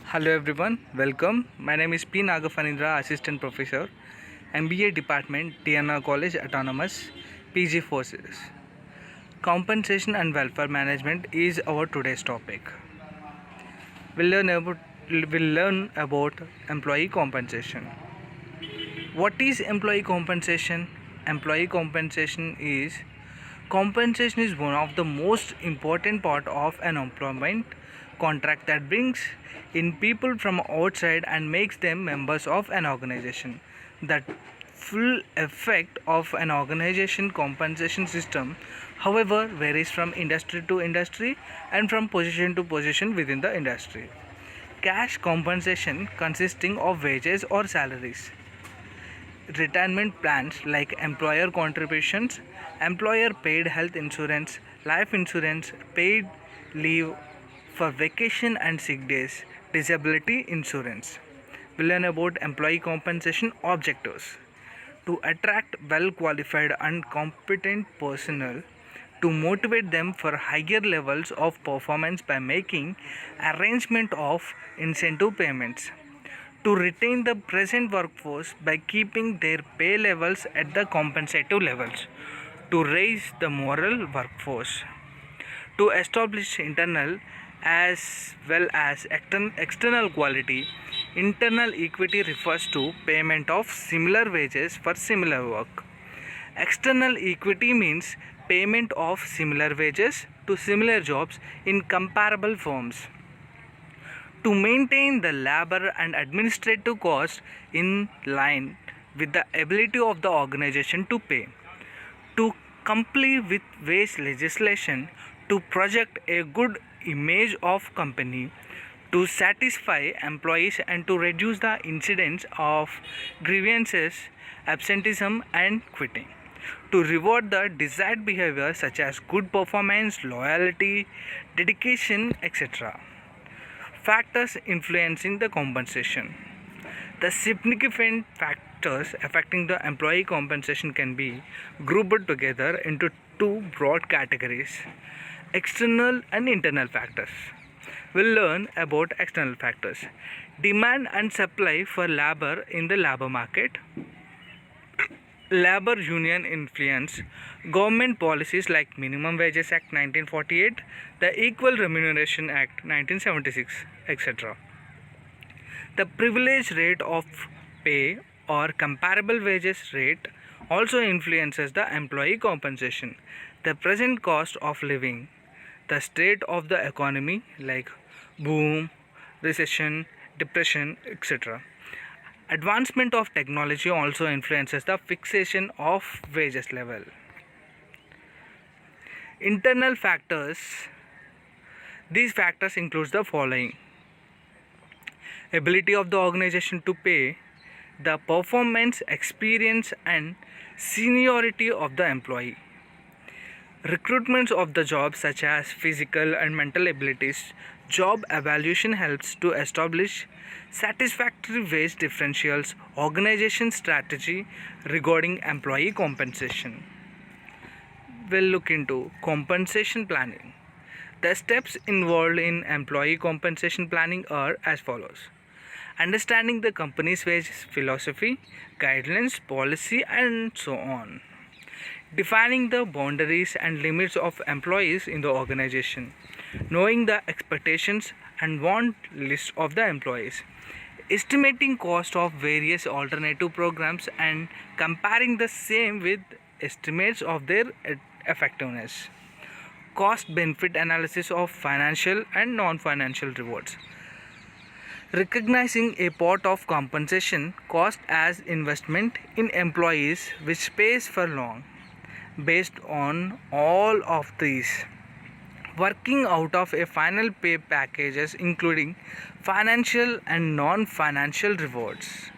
Hello everyone, welcome. My name is P. Nagafanindra, Assistant Professor, MBA Department, TNR College Autonomous, PG Forces. Compensation and welfare management is our today's topic. We'll learn about employee compensation. What is employee compensation? Compensation is one of the most important part of an employment contract that brings in people from outside and makes them members of an organization. The full effect of an organization compensation system, however, varies from industry to industry and from position to position within the industry. Cash compensation consisting of wages or salaries. Retirement plans like employer contributions, employer paid health insurance, life insurance, paid leave for vacation and sick days, disability insurance. We learn about employee compensation objectives to attract well qualified and competent personnel, to motivate them for higher levels of performance by making arrangement of incentive payments, to retain the present workforce by keeping their pay levels at the compensative levels, to raise the moral workforce, to establish internal as well as external quality. Internal equity refers to payment of similar wages for similar work. External equity means payment of similar wages to similar jobs in comparable firms, to maintain the labor and administrative costs in line with the ability of the organization to pay, to comply with wage legislation, to project a good image of company, to satisfy employees and to reduce the incidence of grievances, absenteeism and quitting, to reward the desired behavior such as good performance, loyalty, dedication, etc. Factors influencing the compensation. The significant factors affecting the employee compensation can be grouped together into two broad categories: external and internal factors. We'll learn about external factors. Demand and supply for labor in the labor market. Labor union influence, government policies like Minimum Wages Act 1948, the Equal Remuneration Act 1976, etc. The privilege rate of pay or comparable wages rate also influences the employee compensation. The present cost of living, the state of the economy like boom, recession, depression, etc. Advancement of technology also influences the fixation of wages level. Internal factors. These factors include the following: ability of the organization to pay, the performance, experience and seniority of the employee, recruitments of the job such as physical and mental abilities. Job evaluation helps to establish satisfactory wage differentials. Organization strategy regarding employee compensation. We'll look into compensation planning. The steps involved in employee compensation planning are as follows: understanding the company's wage philosophy, guidelines, policy, and so on. Defining the boundaries and limits of employees in the organization. Knowing the expectations and want list of the employees. Estimating cost of various alternative programs and comparing the same with estimates of their effectiveness. Cost benefit analysis of financial and non-financial rewards. Recognizing a part of compensation cost as investment in employees which pays for long. Based on all of these, working out of a final pay packages including financial and non-financial rewards.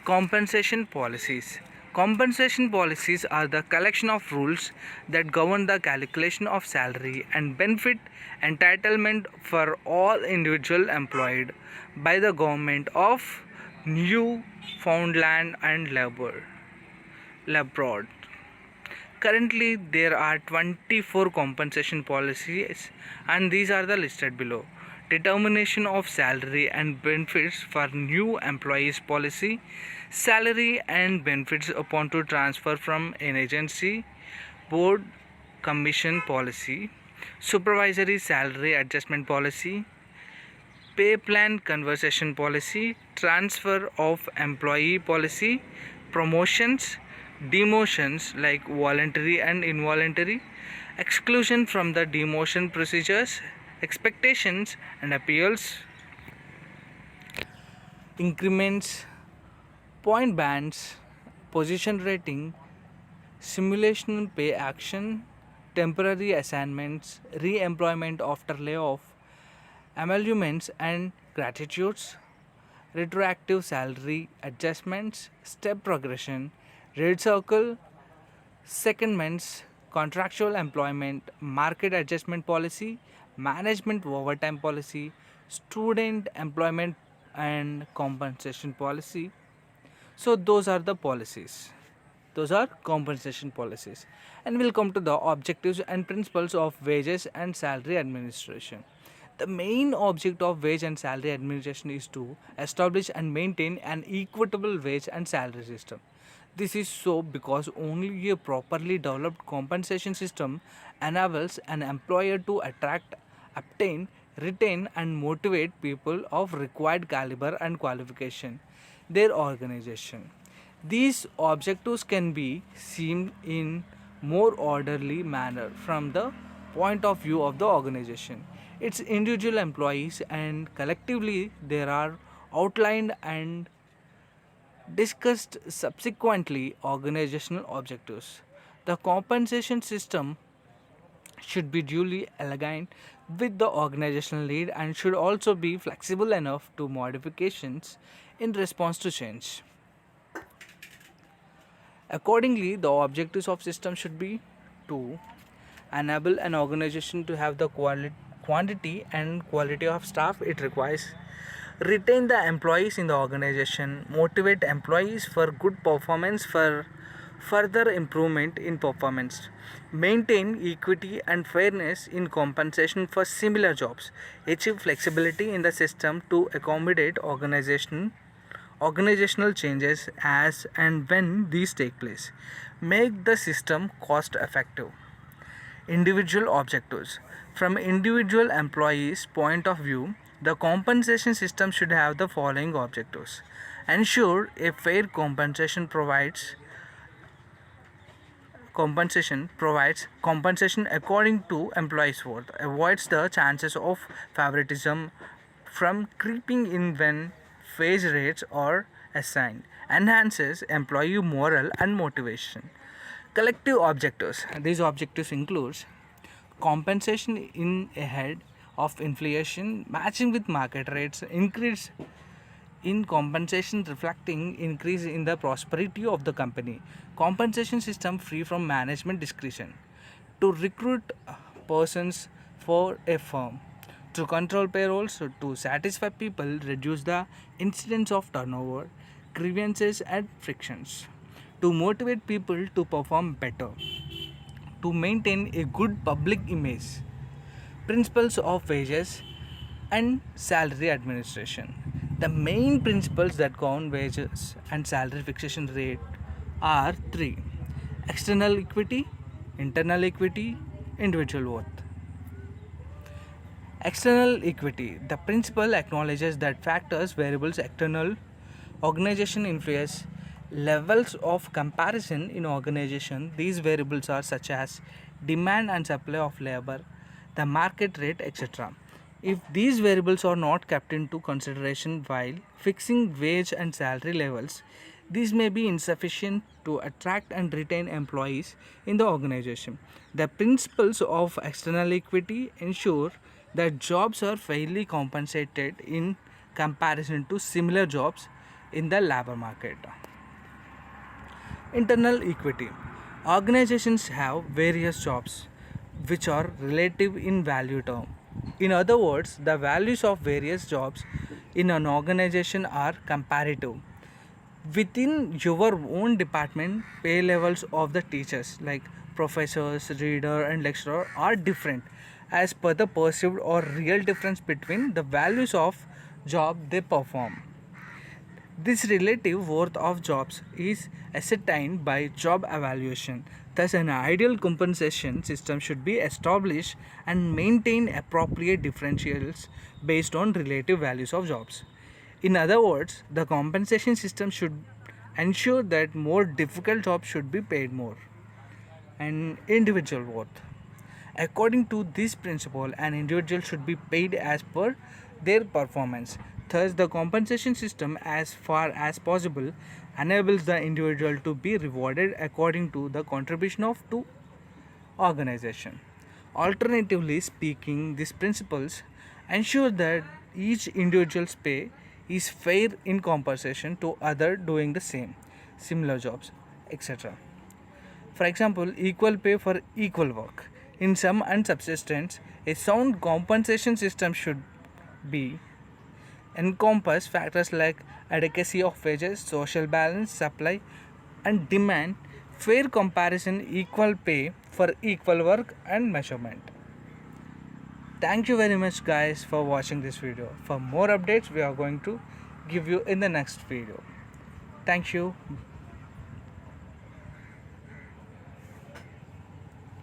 Compensation policies. Compensation policies are the collection of rules that govern the calculation of salary and benefit entitlement for all individuals employed by the government of Newfoundland and Labrador. Currently, there are 24 compensation policies, and these are the listed below. determination of salary and benefits for new employees policy, salary and benefits upon to transfer from an agency, board commission policy, supervisory salary adjustment policy, pay plan conversation policy, transfer of employee policy, promotions, demotions like voluntary and involuntary, exclusion from the demotion procedures, expectations and appeals, increments, point bands, position rating, simulation pay action, temporary assignments, re employment after layoff, emoluments and gratitudes, retroactive salary adjustments, step progression, red circle, secondments, contractual employment, market adjustment policy, management overtime policy, student employment and compensation policy. So those are the policies. Those are compensation policies. And we'll come to the objectives and principles of wages and salary administration. The main object of wage and salary administration is to establish and maintain an equitable wage and salary system. This is so because only a properly developed compensation system enables an employer to attract, obtain, retain, and motivate people of required caliber and qualification their organization. These objectives can be seen in more orderly manner from the point of view of the organization, its individual employees, and collectively there are outlined and discussed subsequently organizational objectives. The compensation system should be duly aligned with the organizational need and should also be flexible enough to modifications in response to change. Accordingly, the objectives of system should be to enable an organization to have the quantity and quality of staff it requires, retain the employees in the organization, motivate employees for good performance for further improvement in performance, maintain equity and fairness in compensation for similar jobs, achieve flexibility in the system to accommodate organizational changes as and when these take place, make the system cost effective. Individual objectives. From individual employees' point of view, the compensation system should have the following objectives: ensure a fair provides compensation according to employees' worth, avoids the chances of favoritism from creeping in when wage rates are assigned, enhances employee morale and motivation. Collective objectives. These objectives includes compensation in ahead of inflation, matching with market rates, increase in compensation reflecting increase in the prosperity of the company, compensation system free from management discretion, to recruit persons for a firm, to control payrolls, to satisfy people, reduce the incidence of turnover, grievances and frictions, to motivate people to perform better, to maintain a good public image. Principles of wages and salary administration. The main principles that govern wages and salary fixation rate are three: external equity, internal equity, individual worth. External equity. The principle acknowledges that factors, variables, external organization influence levels of comparison in organization. These variables are such as demand and supply of labor, the market rate, etc. If these variables are not kept into consideration while fixing wage and salary levels, these may be insufficient to attract and retain employees in the organization. The principles of external equity ensure that jobs are fairly compensated in comparison to similar jobs in the labor market. Internal equity. Organizations have various jobs which are relative in value term. In other words, the values of various jobs in an organization are comparative. Within your own department, pay levels of the teachers like professors, reader and lecturer are different as per the perceived or real difference between the values of job they perform. This relative worth of jobs is ascertained by job evaluation. Thus, an ideal compensation system should be established and maintain appropriate differentials based on relative values of jobs. In other words, the compensation system should ensure that more difficult jobs should be paid more and individual worth. According to this principle, an individual should be paid as per their performance. Thus, the compensation system, as far as possible, enables the individual to be rewarded according to the contribution of to organization. Alternatively speaking, these principles ensure that each individual's pay is fair in compensation to other doing the same similar jobs, etc. For example, equal pay for equal work. In some and subsistence, a sound compensation system should be encompass factors like adequacy of wages, social balance, supply and demand, fair comparison, equal pay for equal work and measurement. Thank you very much guys for watching this video. For more updates we are going to give you in the next video. Thank you.